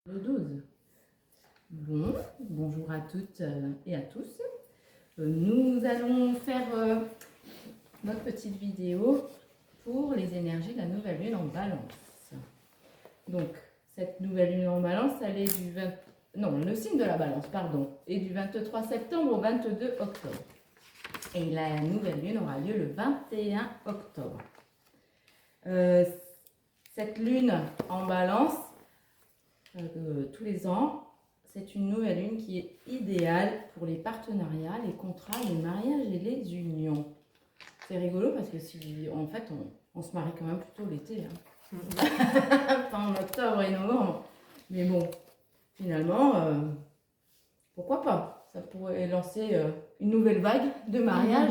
Le 12. Bon, bonjour à toutes et à tous. Nous allons faire notre petite vidéo pour les énergies de la nouvelle lune en balance. Donc, cette nouvelle lune en balance, elle est du 20... Non, le signe de la balance, pardon, est du 23 septembre au 22 octobre. Et la nouvelle lune aura lieu le 21 octobre. Cette lune en balance, tous les ans, c'est une nouvelle lune qui est idéale pour les partenariats, les contrats, les mariages et les unions. C'est rigolo parce que si, en fait, on se marie quand même plutôt l'été, hein. Pas en octobre et novembre. Mais bon, finalement, pourquoi pas? Ça pourrait lancer une nouvelle vague de mariage.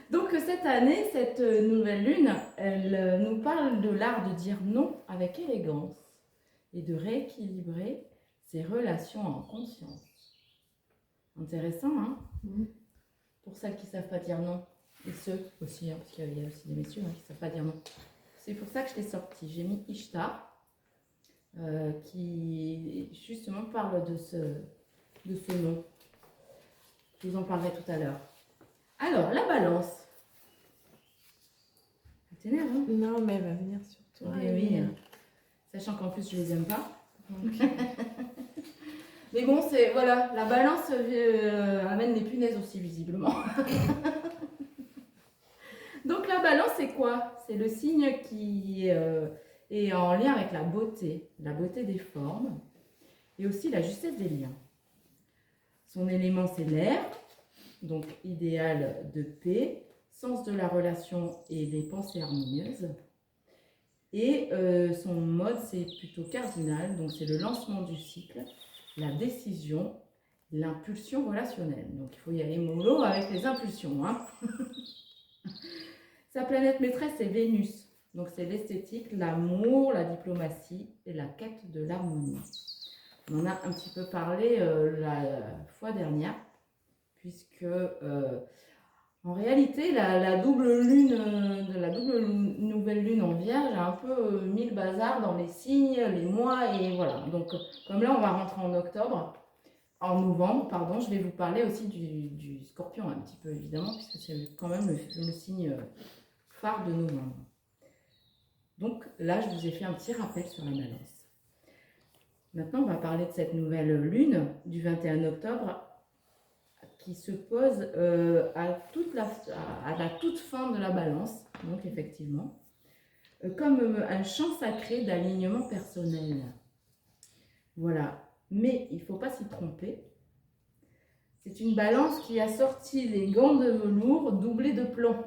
Donc cette année, cette nouvelle lune, elle nous parle de l'art de dire non avec élégance et de rééquilibrer ses relations en conscience. Intéressant, hein? Pour celles qui ne savent pas dire non, et ceux aussi, hein, parce qu'il y a aussi des messieurs qui ne savent pas dire non. C'est pour ça que je l'ai sorti. J'ai mis Ishtar, qui justement parle de ce non. Je vous en parlerai tout à l'heure. Alors, la balance. Ça t'énerve, hein? Non, mais elle va venir sur toi. Oui, sachant qu'en plus je les aime pas. Mais bon, c'est voilà, la balance amène des punaises aussi visiblement. Donc la balance, c'est quoi? C'est le signe qui est en lien avec la beauté des formes et aussi la justesse des liens. Son élément, c'est l'air, donc idéal de paix, sens de la relation et des pensées harmonieuses. Et son mode, c'est plutôt cardinal, donc c'est le lancement du cycle, la décision, l'impulsion relationnelle. Donc il faut y aller mollo avec les impulsions, hein. Sa planète maîtresse, c'est Vénus. Donc c'est l'esthétique, l'amour, la diplomatie et la quête de l'harmonie. On en a un petit peu parlé la fois dernière, puisque en réalité, la double nouvelle lune en Vierge a un peu mis le bazar dans les signes, les mois, et voilà. Donc, comme là, on va rentrer en novembre, pardon, je vais vous parler aussi du Scorpion un petit peu, évidemment, puisque c'est quand même le signe phare de novembre. Donc là, je vous ai fait un petit rappel sur la balance. Maintenant, on va parler de cette nouvelle lune du 21 octobre qui se pose à la toute fin de la balance, donc effectivement, comme un champ sacré d'alignement personnel. Voilà, mais il ne faut pas s'y tromper. C'est une balance qui a sorti les gants de velours doublés de plomb.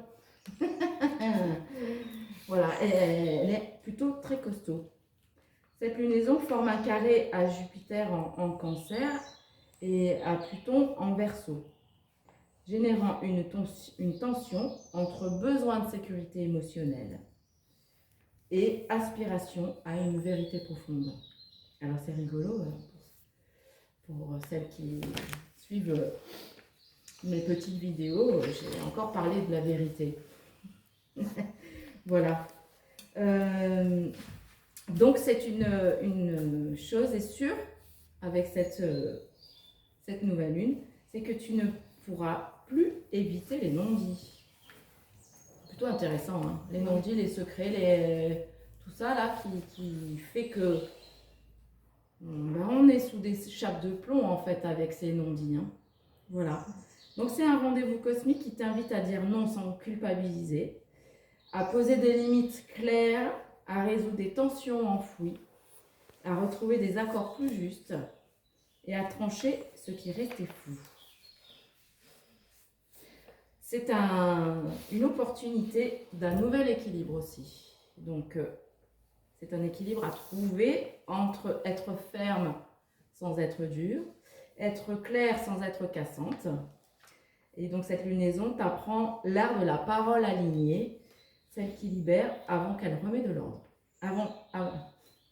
Voilà, elle est plutôt très costaud. Cette lunaison forme un carré à Jupiter en Cancer et à Pluton en Verseau, générant une tension entre besoin de sécurité émotionnelle et aspiration à une vérité profonde. Alors c'est rigolo pour celles qui suivent mes petites vidéos, j'ai encore parlé de la vérité. Voilà. Donc c'est une chose est sûre avec cette nouvelle lune, c'est que tu ne pourras plus éviter les non-dits. C'est plutôt intéressant, hein. Les non-dits, les secrets, tout ça là qui fait que on est sous des chapes de plomb en fait avec ces non-dits, hein. Voilà. Donc c'est un rendez-vous cosmique qui t'invite à dire non sans culpabiliser, à poser des limites claires, à résoudre des tensions enfouies, à retrouver des accords plus justes et à trancher ce qui restait flou. C'est une opportunité d'un nouvel équilibre aussi. Donc, c'est un équilibre à trouver entre être ferme sans être dur, être claire sans être cassante. Et donc, cette lunaison t'apprend l'art de la parole alignée, celle qui libère avant qu'elle remet de l'ordre.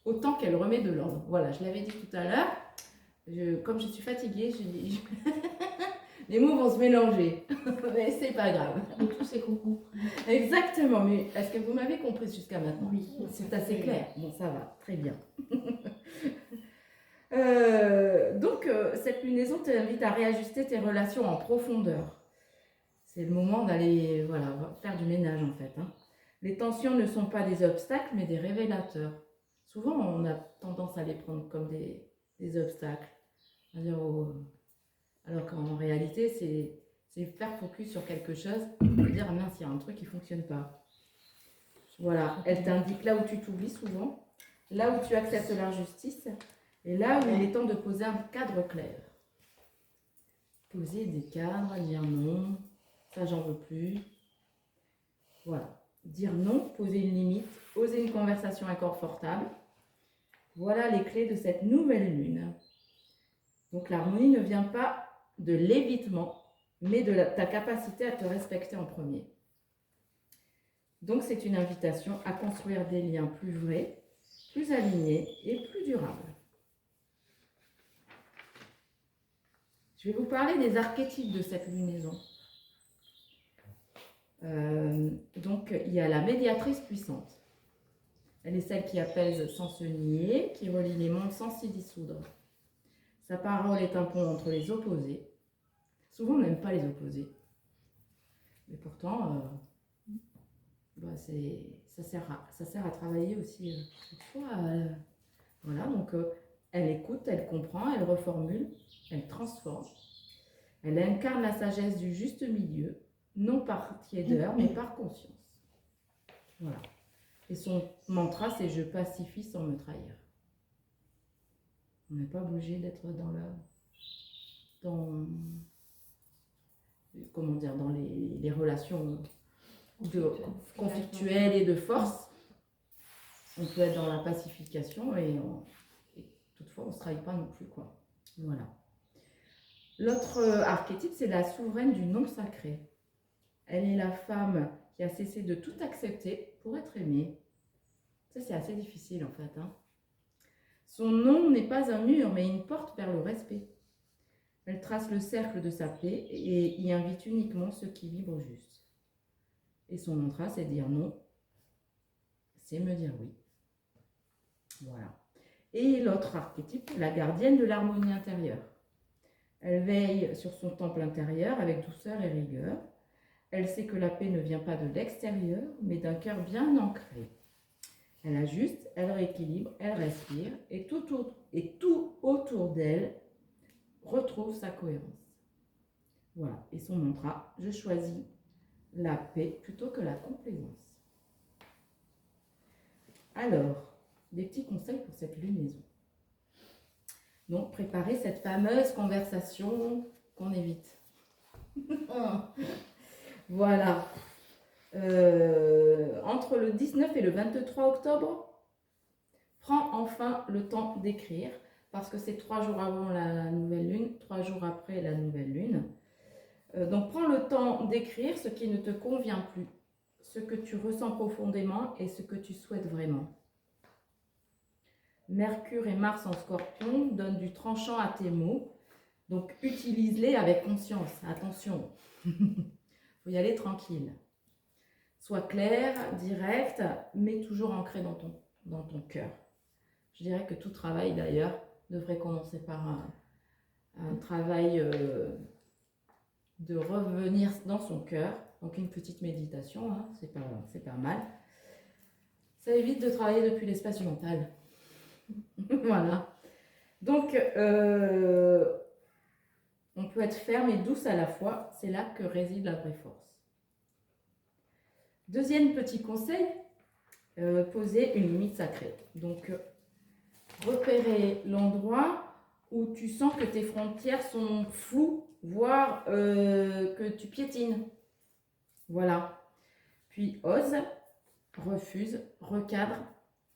Autant qu'elle remet de l'ordre. Voilà, je l'avais dit tout à l'heure. Comme je suis fatiguée, Les mots vont se mélanger, mais c'est pas grave. Mais tout c'est qu'on comprend. Exactement, mais est-ce que vous m'avez compris jusqu'à maintenant? Oui. C'est assez clair. Bon, ça va, très bien. Donc, cette lunaison t'invite à réajuster tes relations en profondeur. C'est le moment d'aller faire du ménage en fait. Hein. Les tensions ne sont pas des obstacles, mais des révélateurs. Souvent, on a tendance à les prendre comme des obstacles. Alors qu'en réalité, c'est faire focus sur quelque chose et dire, mince, il y a un truc qui ne fonctionne pas. Voilà, elle t'indique là où tu t'oublies souvent, là où tu acceptes l'injustice, et là où il est temps de poser un cadre clair. Poser des cadres, dire non, ça j'en veux plus. Voilà. Dire non, poser une limite, oser une conversation inconfortable. Voilà les clés de cette nouvelle lune. Donc l'harmonie ne vient pas de l'évitement, mais de ta capacité à te respecter en premier. Donc c'est une invitation à construire des liens plus vrais, plus alignés et plus durables. Je vais vous parler des archétypes de cette lunaison. Donc, il y a la médiatrice puissante. Elle est celle qui apaise sans se nier, qui relie les mondes sans s'y dissoudre. Sa parole est un pont entre les opposés. Souvent, on n'aime pas les opposés. Mais pourtant, ça sert à travailler aussi. Voilà, donc elle écoute, elle comprend, elle reformule, elle transforme. Elle incarne la sagesse du juste milieu, non par tiédeur, mais par conscience. Voilà. Et son mantra, c'est « Je pacifie sans me trahir ». On n'est pas obligé d'être dans les relations conflictuelles et de force. On peut être dans la pacification et toutefois, on ne se trahit pas non plus, quoi. Voilà. L'autre archétype, c'est la souveraine du non sacré. Elle est la femme qui a cessé de tout accepter pour être aimée. Ça, c'est assez difficile, en fait. Hein. Son nom n'est pas un mur, mais une porte vers le respect. Elle trace le cercle de sa paix et y invite uniquement ceux qui vibrent juste. Et son mantra, c'est dire non, c'est me dire oui. Voilà. Et l'autre archétype, la gardienne de l'harmonie intérieure. Elle veille sur son temple intérieur avec douceur et rigueur. Elle sait que la paix ne vient pas de l'extérieur, mais d'un cœur bien ancré. Elle ajuste, elle rééquilibre, elle respire, et tout autour d'elle retrouve sa cohérence. Voilà, et son mantra, je choisis la paix plutôt que la complaisance. Alors, des petits conseils pour cette lunaison. Donc, préparez cette fameuse conversation qu'on évite. Voilà. Entre le 19 et le 23 octobre, prends enfin le temps d'écrire, parce que c'est 3 jours avant la nouvelle lune, 3 jours après la nouvelle lune. Donc, prends le temps d'écrire ce qui ne te convient plus, ce que tu ressens profondément et ce que tu souhaites vraiment. Mercure et Mars en Scorpion donnent du tranchant à tes mots, donc utilise-les avec conscience. Attention, faut y aller tranquille. Sois clair, direct, mais toujours ancré dans ton cœur. Je dirais que tout travail d'ailleurs devrait commencer par un travail de revenir dans son cœur, donc une petite méditation, hein, c'est pas mal. Ça évite de travailler depuis l'espace du mental. Voilà. Donc, on peut être ferme et douce à la fois, c'est là que réside la vraie force. Deuxième petit conseil, poser une limite sacrée. Donc, repérer l'endroit où tu sens que tes frontières sont floues, voire que tu piétines. Voilà. Puis ose, refuse, recadre,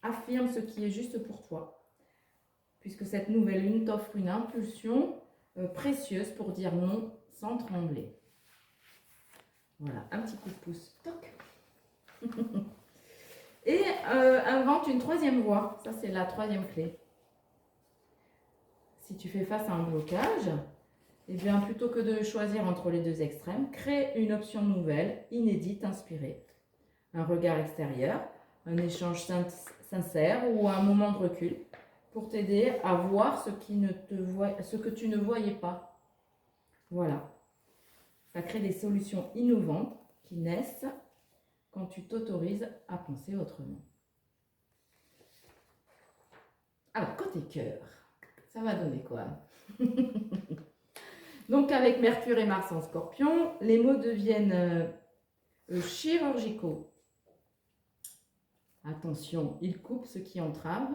affirme ce qui est juste pour toi. Puisque cette nouvelle lune t'offre une impulsion précieuse pour dire non sans trembler. Voilà, un petit coup de pouce. Toc. Et invente une troisième voie. Ça, c'est la troisième clé. Si tu fais face à un blocage, Eh bien, plutôt que de choisir entre les deux extrêmes, crée une option nouvelle, inédite, inspirée. Un regard extérieur, un échange sincère ou un moment de recul pour t'aider à voir ce que tu ne voyais pas. Voilà. Ça crée des solutions innovantes qui naissent quand tu t'autorises à penser autrement. Alors, côté cœur, ça va donner quoi? Donc, avec Mercure et Mars en Scorpion, les mots deviennent chirurgicaux. Attention, ils coupent ce qui entrave,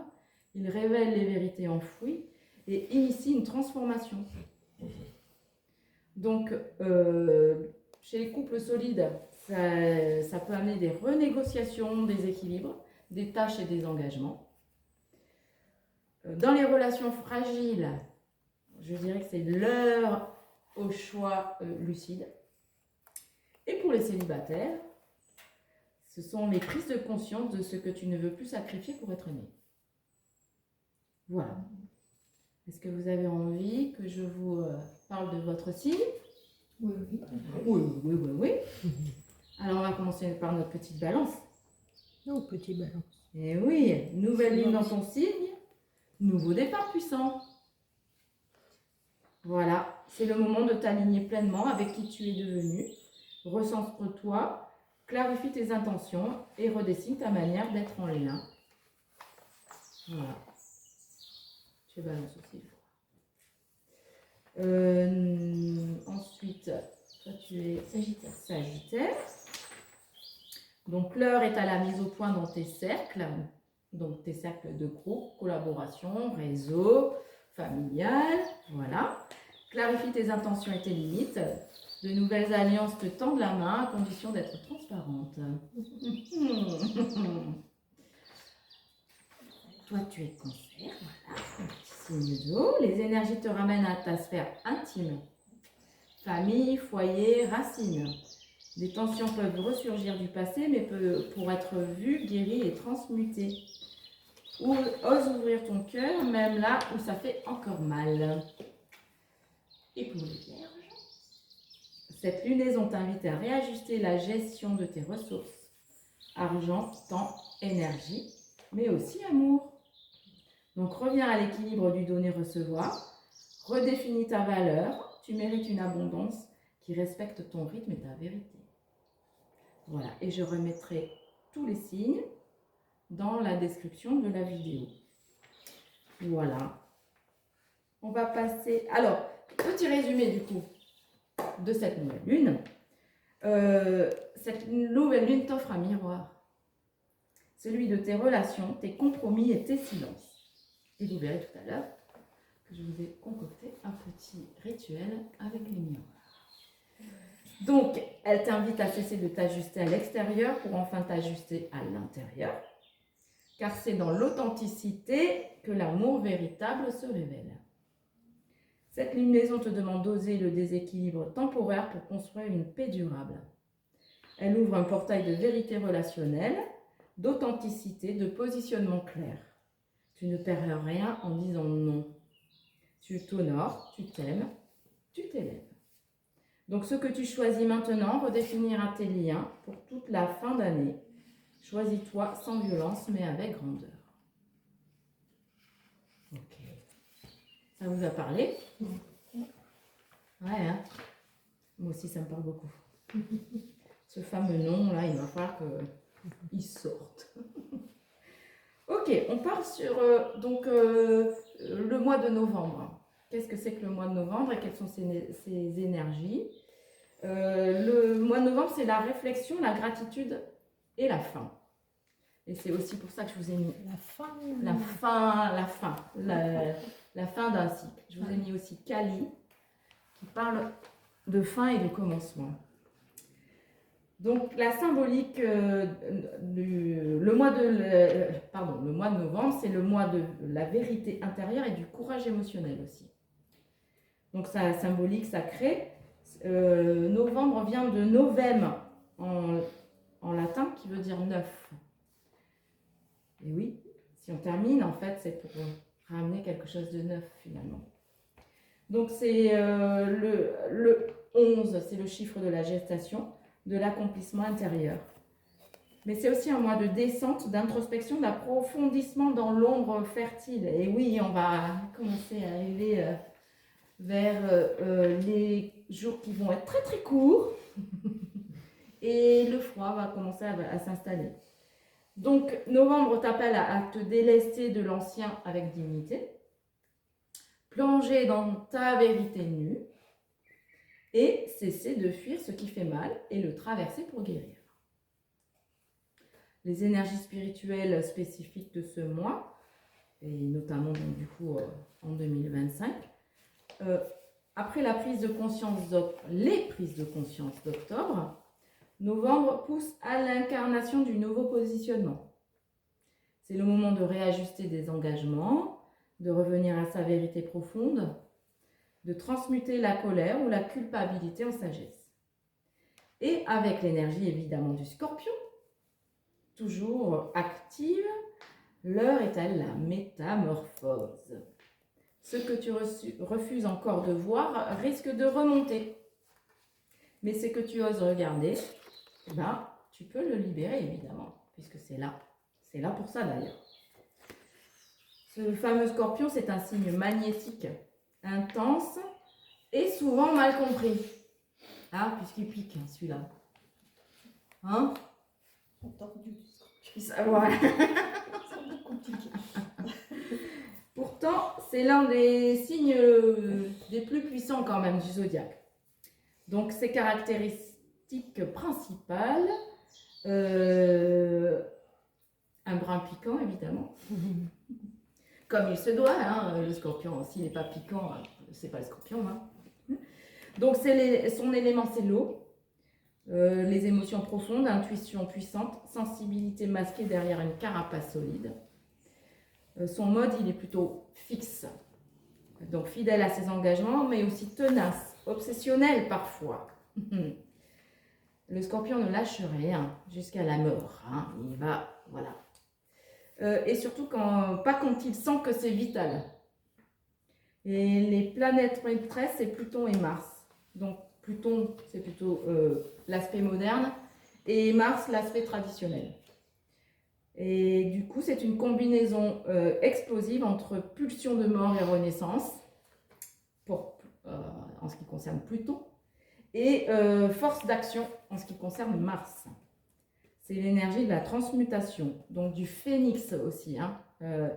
ils révèlent les vérités enfouies et initient une transformation. Donc, chez les couples solides, ça peut amener des renégociations, des équilibres, des tâches et des engagements. Dans les relations fragiles, je dirais que c'est l'heure au choix lucide. Et pour les célibataires, ce sont les prises de conscience de ce que tu ne veux plus sacrifier pour être aimé. Voilà. Est-ce que vous avez envie que je vous parle de votre signe? Oui. Oui. Alors, on va commencer par notre petite balance. Non, petit balance. Et oui, nouvelle ligne dans ton signe, nouveau départ puissant. Voilà, c'est le moment de t'aligner pleinement avec qui tu es devenu. Recentre-toi, clarifie tes intentions et redessine ta manière d'être en lien. Voilà. Tu es balance aussi. Ensuite, toi tu es Sagittaire. Donc l'heure est à la mise au point dans tes cercles. Donc tes cercles de groupe, collaboration, réseau, familial. Voilà. Clarifie tes intentions et tes limites. De nouvelles alliances te tendent la main à condition d'être transparente. Toi, tu es Cancer, voilà, un petit signe d'eau. Les énergies te ramènent à ta sphère intime. Famille, foyer, racines. Des tensions peuvent ressurgir du passé, mais pour être vues, guéries et transmutées. Ou ose ouvrir ton cœur, même là où ça fait encore mal. Et pour les Vierges, cette lunaison t'invite à réajuster la gestion de tes ressources. Argent, temps, énergie, mais aussi amour. Donc reviens à l'équilibre du donner-recevoir, redéfinis ta valeur, tu mérites une abondance qui respecte ton rythme et ta vérité. Voilà, et je remettrai tous les signes dans la description de la vidéo. Voilà. On va passer... Alors, petit résumé du coup de cette nouvelle lune. Cette nouvelle lune t'offre un miroir. Celui de tes relations, tes compromis et tes silences. Et vous verrez tout à l'heure que je vous ai concocté un petit rituel avec les miroirs. Donc, elle t'invite à cesser de t'ajuster à l'extérieur pour enfin t'ajuster à l'intérieur. Car c'est dans l'authenticité que l'amour véritable se révèle. Cette lunaison te demande d'oser le déséquilibre temporaire pour construire une paix durable. Elle ouvre un portail de vérité relationnelle, d'authenticité, de positionnement clair. Tu ne perds rien en disant non. Tu t'honores, tu t'aimes, tu t'élèves. Donc ce que tu choisis maintenant redéfinira tes liens pour toute la fin d'année. Choisis-toi sans violence mais avec grandeur. Ok. Ça vous a parlé? Ouais, hein? Moi aussi ça me parle beaucoup. Ce fameux nom là, il va falloir qu'il sorte. Ok, on part sur le mois de novembre. Qu'est-ce que c'est que le mois de novembre et quelles sont ses énergies? Le mois de novembre, c'est la réflexion, la gratitude et la fin. Et c'est aussi pour ça que je vous ai mis la fin d'un cycle. Je vous ai mis aussi Kali, qui parle de fin et de commencement. Donc la symbolique le mois de novembre, c'est le mois de la vérité intérieure et du courage émotionnel aussi. Donc ça symbolique sacré. Novembre vient de novem en latin qui veut dire neuf. Et oui, si on termine, en fait, c'est pour ramener quelque chose de neuf finalement. Donc c'est le 11, c'est le chiffre de la gestation, de l'accomplissement intérieur. Mais c'est aussi un mois de descente, d'introspection, d'approfondissement dans l'ombre fertile. Et oui, on va commencer à arriver vers les jours qui vont être très très courts. Et le froid va commencer à s'installer. Donc, novembre t'appelle à te délester de l'ancien avec dignité, plonger dans ta vérité nue et cesser de fuir ce qui fait mal et le traverser pour guérir. Les énergies spirituelles spécifiques de ce mois, et notamment donc, du coup en 2025, après la prise de conscience les prises de conscience d'octobre, novembre pousse à l'incarnation du nouveau positionnement. C'est le moment de réajuster des engagements, de revenir à sa vérité profonde, de transmuter la colère ou la culpabilité en sagesse. Et avec l'énergie évidemment du Scorpion, toujours active, l'heure est à la métamorphose. Ce que tu refuses encore de voir risque de remonter. Mais ce que tu oses regarder, ben, tu peux le libérer évidemment, puisque c'est là. C'est là pour ça d'ailleurs. Ce fameux Scorpion, c'est un signe magnétique, intense et souvent mal compris. Ah, puisqu'il pique celui-là. Hein? Voilà. Pourtant, c'est l'un des signes des plus puissants quand même du zodiaque. Donc, ses caractéristiques principales, un brin piquant évidemment, comme il se doit, hein, le Scorpion, s'il n'est pas piquant, c'est pas le Scorpion. Hein. Donc, son élément, c'est l'eau. Les émotions profondes, intuition puissante, sensibilité masquée derrière une carapace solide. Son mode, il est plutôt fixe, donc fidèle à ses engagements, mais aussi tenace, obsessionnel parfois. Le Scorpion ne lâche rien jusqu'à la mort. Hein. Il va, voilà. Et surtout, pas quand il sent que c'est vital. Et les planètes maîtresses, c'est Pluton et Mars. Donc, Pluton, c'est plutôt l'aspect moderne, et Mars, l'aspect traditionnel. Et du coup, c'est une combinaison explosive entre pulsion de mort et renaissance, en ce qui concerne Pluton, et force d'action en ce qui concerne Mars. C'est l'énergie de la transmutation, donc du phénix aussi, hein,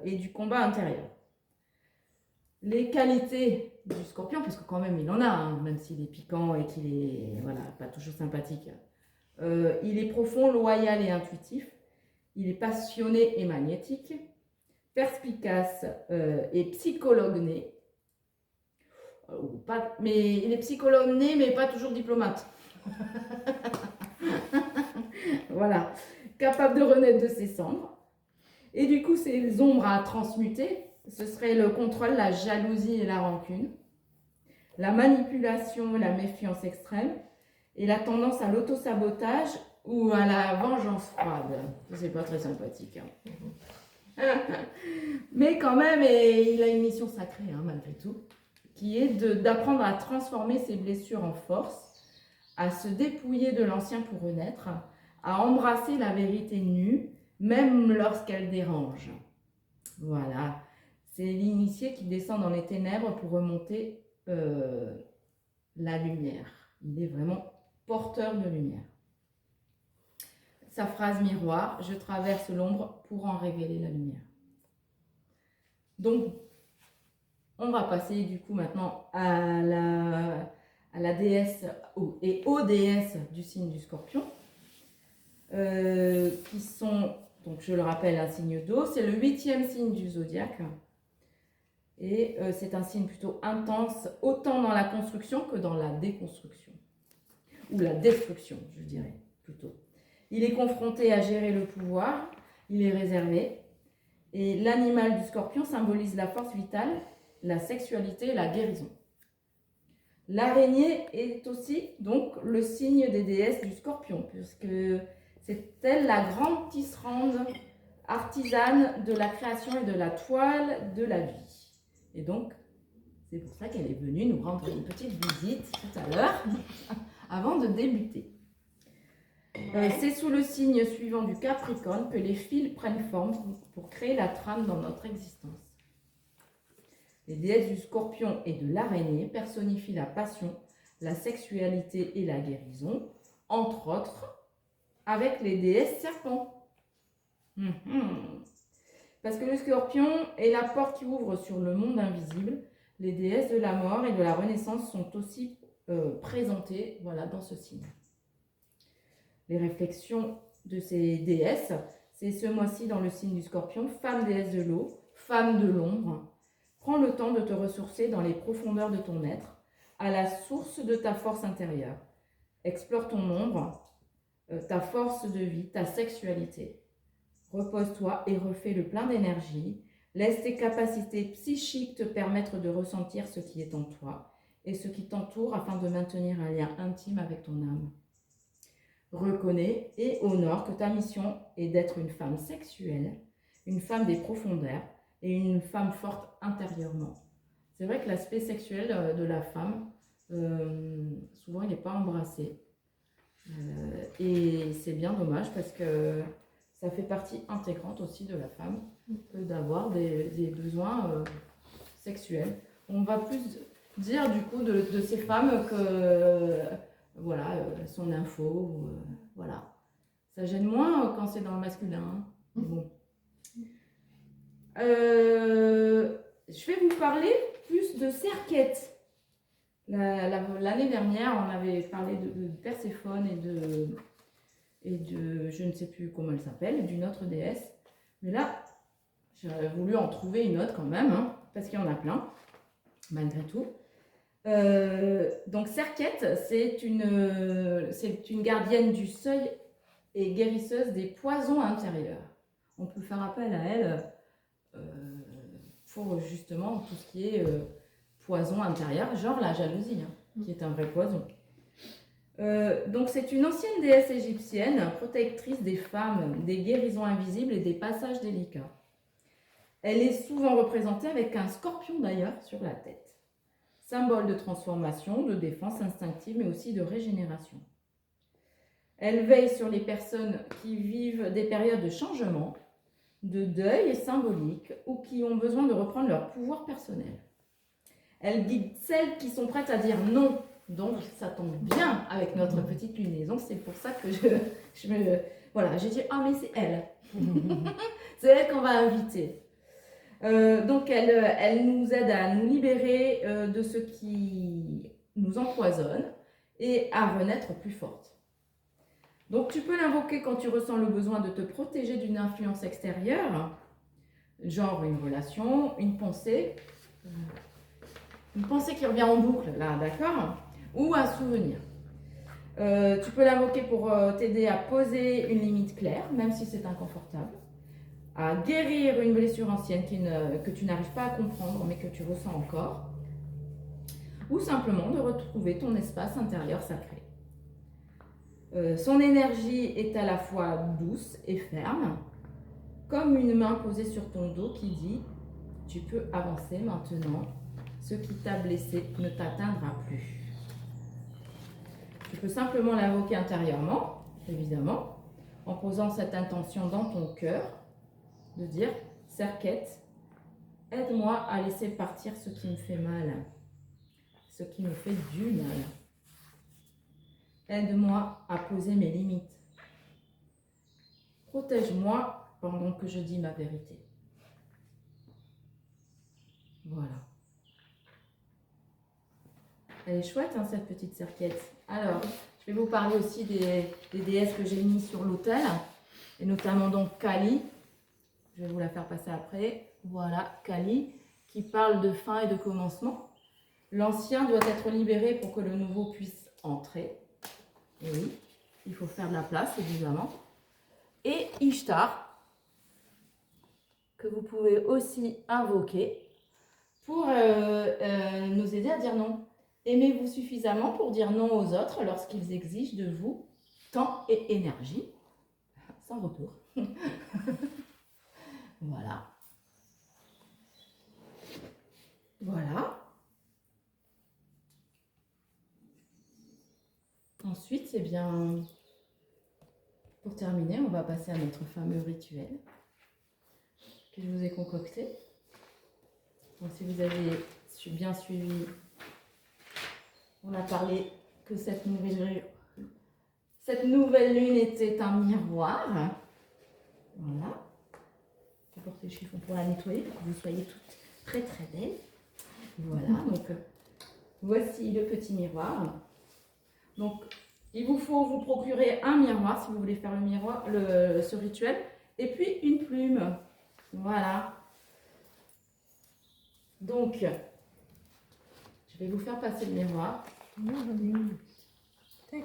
et du combat intérieur. Les qualités du Scorpion, parce que quand même il en a, hein, même s'il est piquant et qu'il est voilà, pas toujours sympathique. Il est profond, loyal et intuitif. Il est passionné et magnétique. Perspicace et psychologue né. Mais il est psychologue né, mais pas toujours diplomate. Voilà. Capable de renaître de ses cendres. Et du coup, ces ombres à transmuter, ce serait le contrôle, la jalousie et la rancune, la manipulation et la méfiance extrême, et la tendance à l'autosabotage ou à la vengeance froide. C'est pas très sympathique. Hein. Mais quand même, il a une mission sacrée, hein, malgré tout, qui est d'apprendre à transformer ses blessures en force, à se dépouiller de l'ancien pour renaître, à embrasser la vérité nue, même lorsqu'elle dérange. Voilà. C'est l'initié qui descend dans les ténèbres pour remonter la lumière. Il est vraiment porteur de lumière. Sa phrase miroir, je traverse l'ombre pour en révéler la lumière. Donc, on va passer du coup maintenant à la déesse et aux déesses du signe du Scorpion, qui sont, donc je le rappelle, un signe d'eau. C'est le 8e signe du zodiaque. Et c'est un signe plutôt intense, autant dans la construction que dans la déconstruction. Ou la destruction, je dirais, plutôt. Il est confronté à gérer le pouvoir, il est réservé. Et l'animal du Scorpion symbolise la force vitale, la sexualité et la guérison. L'araignée est aussi donc le signe des déesses du Scorpion, puisque c'est elle la grande tisserande artisane de la création et de la toile de la vie. Et donc, C'est pour ça qu'elle est venue nous rendre une petite visite tout à l'heure, avant de débuter. C'est sous le signe suivant du Capricorne que les fils prennent forme pour créer la trame dans notre existence. Les déesses du Scorpion et de l'Araignée personnifient la passion, la sexualité et la guérison, entre autres avec les déesses serpents. Parce que le Scorpion est la porte qui ouvre sur le monde invisible. Les déesses de la mort et de la renaissance sont aussi présentées, voilà, dans ce signe. Les réflexions de ces déesses, c'est ce mois-ci dans le signe du Scorpion, femme déesse de l'eau, femme de l'ombre. Prends le temps de te ressourcer dans les profondeurs de ton être, à la source de ta force intérieure. Explore ton ombre, ta force de vie, ta sexualité. Repose-toi et refais le plein d'énergie. Laisse tes capacités psychiques te permettre de ressentir ce qui est en toi et ce qui t'entoure afin de maintenir un lien intime avec ton âme. Reconnais et honore que ta mission est d'être une femme sexuelle, une femme des profondeurs et une femme forte intérieurement. C'est vrai que l'aspect sexuel de la femme, souvent il n'est pas embrassé. Et c'est bien dommage parce que ça fait partie intégrante aussi de la femme d'avoir des besoins sexuels. On va plus dire du coup de ces femmes que voilà, son info, voilà. Ça gêne moins quand c'est dans le masculin. Hein. Bon. Je vais vous parler plus de Serket. L'année dernière, on avait parlé de Perséphone et de je ne sais plus comment elle s'appelle, d'une autre déesse. Mais là, j'ai voulu en trouver une autre quand même, hein, parce qu'il y en a plein, malgré tout. Donc Serket, c'est une gardienne du seuil et guérisseuse des poisons intérieurs. On peut faire appel à elle pour justement tout ce qui est poison intérieur, genre la jalousie, hein, qui est un vrai poison. Donc c'est une ancienne déesse égyptienne, protectrice des femmes, des guérisons invisibles et des passages délicats. Elle est souvent représentée avec un scorpion d'ailleurs sur la tête. Symbole de transformation, de défense instinctive, mais aussi de régénération. Elle veille sur les personnes qui vivent des périodes de changement, de deuil symbolique ou qui ont besoin de reprendre leur pouvoir personnel. Elle guide celles qui sont prêtes à dire non. Donc ça tombe bien avec notre petite lunaison. C'est pour ça que voilà, j'ai dit ah mais c'est elle. C'est elle qu'on va inviter. Donc elle nous aide à nous libérer de ce qui nous empoisonne et à renaître plus forte. Donc tu peux l'invoquer quand tu ressens le besoin de te protéger d'une influence extérieure, genre une relation, une pensée qui revient en boucle, là, d'accord, ou un souvenir. Tu peux l'invoquer pour t'aider à poser une limite claire, même si c'est inconfortable, à guérir une blessure ancienne que tu n'arrives pas à comprendre, mais que tu ressens encore, ou simplement de retrouver ton espace intérieur sacré. Son énergie est à la fois douce et ferme, comme une main posée sur ton dos qui dit « Tu peux avancer maintenant, ce qui t'a blessé ne t'atteindra plus ». Tu peux simplement l'invoquer intérieurement, évidemment, en posant cette intention dans ton cœur, de dire « Serket, aide-moi à laisser partir ce qui me fait mal, ce qui me fait du mal. Aide-moi à poser mes limites. Protège-moi pendant que je dis ma vérité. » Voilà. Elle est chouette, hein, cette petite Serket. Alors, je vais vous parler aussi des déesses que j'ai mises sur l'autel, et notamment donc Kali. Je vais vous la faire passer après. Voilà, Kali, qui parle de fin et de commencement. L'ancien doit être libéré pour que le nouveau puisse entrer. Et oui, il faut faire de la place, évidemment. Et Ishtar, que vous pouvez aussi invoquer pour nous aider à dire non. Aimez-vous suffisamment pour dire non aux autres lorsqu'ils exigent de vous temps et énergie, sans retour. Voilà. Voilà. Ensuite, eh bien, pour terminer, on va passer à notre fameux rituel que je vous ai concocté. Donc, si vous avez bien suivi, on a parlé que cette nouvelle lune était un miroir. Voilà. Je vais porter le chiffon pour la nettoyer, pour que vous soyez toutes très très belles. Voilà, donc voici le petit miroir. Donc, il vous faut vous procurer un miroir si vous voulez faire ce rituel. Et puis une plume. Voilà. Donc, je vais vous faire passer le miroir. Tac.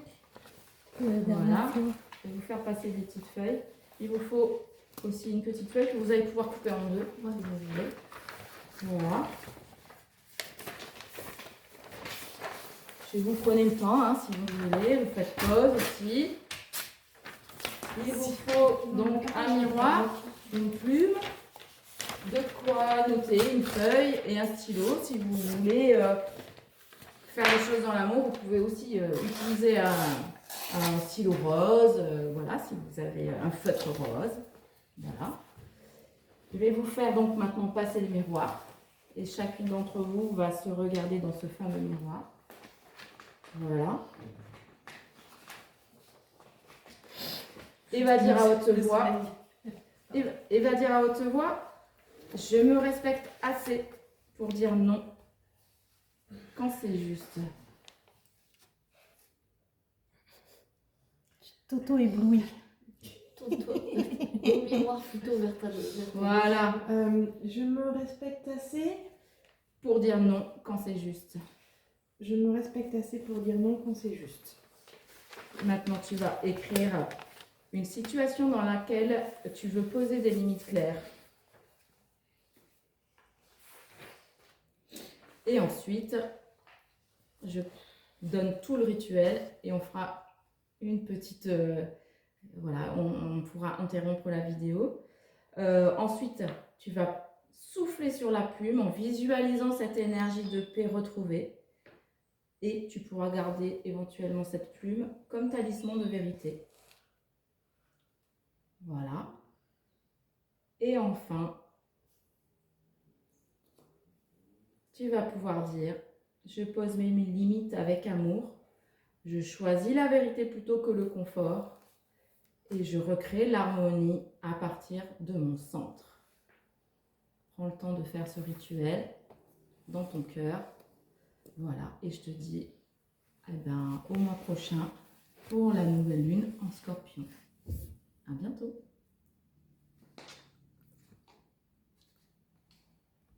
Voilà. Je vais vous faire passer des petites feuilles. Il vous faut aussi une petite feuille que vous allez pouvoir couper en deux, si vous voulez. Voilà. Et vous prenez le temps, hein, si vous voulez. Vous faites pause aussi. Il vous faut donc un miroir, une plume, de quoi noter, une feuille et un stylo. Si vous voulez faire les choses dans l'amour, vous pouvez aussi utiliser un stylo rose, voilà, si vous avez un feutre rose. Voilà. Je vais vous faire donc maintenant passer le miroir. Et chacune d'entre vous va se regarder dans ce fameux miroir. Voilà. Et va dire à haute voix. Et va dire à haute voix, je me respecte assez pour dire non quand c'est juste. Toto ébloui. Au miroir plutôt vers ta Voilà. Je me respecte assez. Pour dire non quand c'est juste. Je me respecte assez pour dire non quand c'est juste. Maintenant, tu vas écrire une situation dans laquelle tu veux poser des limites claires. Et ensuite, je donne tout le rituel et on fera une petite... voilà, on pourra interrompre la vidéo. Ensuite, tu vas souffler sur la plume en visualisant cette énergie de paix retrouvée. Et tu pourras garder éventuellement cette plume comme talisman de vérité. Voilà. Et enfin, tu vas pouvoir dire, je pose mes limites avec amour, je choisis la vérité plutôt que le confort et je recrée l'harmonie à partir de mon centre. Prends le temps de faire ce rituel dans ton cœur. Voilà, et je te dis au mois prochain pour la nouvelle lune en Scorpion. À bientôt.